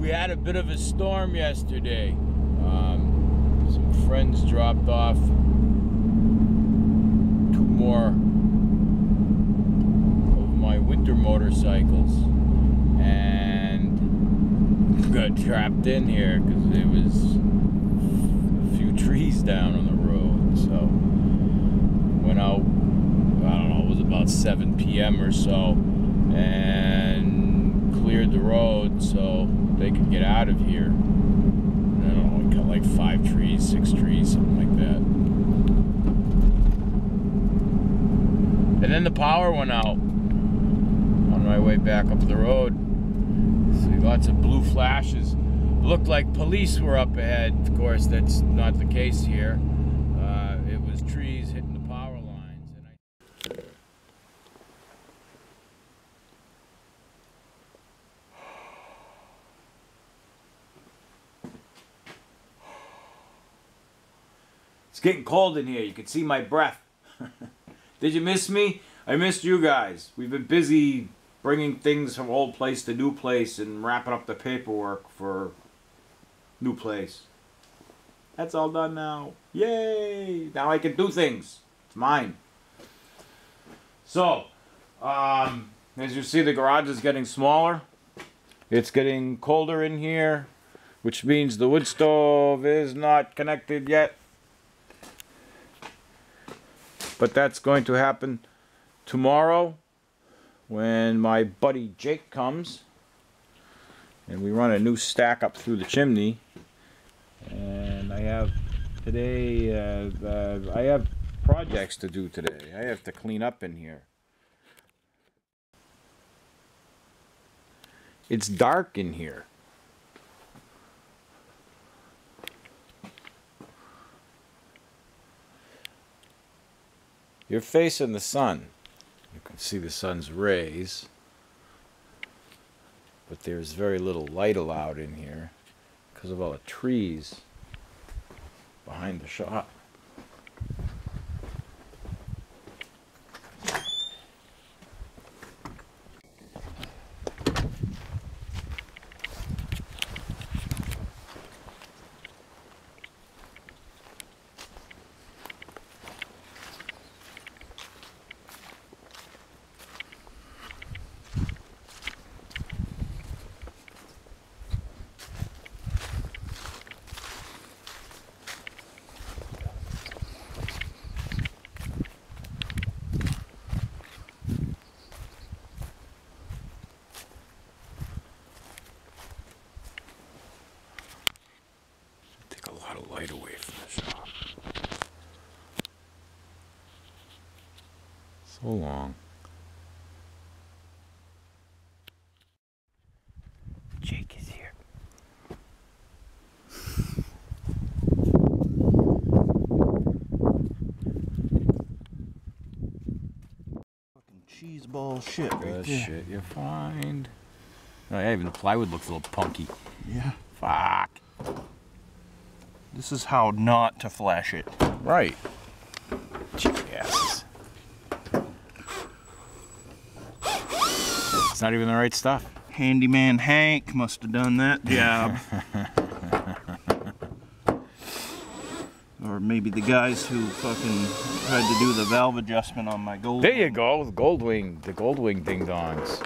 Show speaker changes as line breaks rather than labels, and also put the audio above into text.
We had a bit of a storm yesterday. Some friends dropped off 2 more of my winter motorcycles and got trapped in here because there was a few trees down on the road. So went out, I don't know, it was about 7 p.m. or so, and cleared the road so they could get out of here. I don't know, we cut like 5 trees, 6 trees, something like that. And then the power went out on my way back up the road. See lots of blue flashes. Looked like police were up ahead. Of course, that's not the case here. It was trees hitting the power lines. And It's getting cold in here. You can see my breath. Did you miss me? I missed you guys. We've been busy bringing things from old place to new place and wrapping up the paperwork for new place. That's all done now. Yay! Now I can do things. It's mine. So, as you see, the garage is getting smaller. It's getting colder in here, which means the wood stove is not connected yet. But that's going to happen tomorrow when my buddy Jake comes and we run a new stack up through the chimney. And I have today, I have projects to do today. I have to clean up in here. It's dark in here. You're facing the sun. You can see the sun's rays, but there's very little light allowed in here because of all the trees behind the shop. Light away from the shop. So long. Jake is here.
Fucking cheese ball shit right there.
Shit, you're fine. Oh, yeah, even the plywood looks a little punky.
Yeah.
Fuck.
This is how not to flash it.
Right. Jackasses. It's not even the right stuff.
Handyman Hank must have done that job. Or maybe the guys who fucking tried to do the valve adjustment on my Goldwing.
There you go, the Goldwing ding dongs.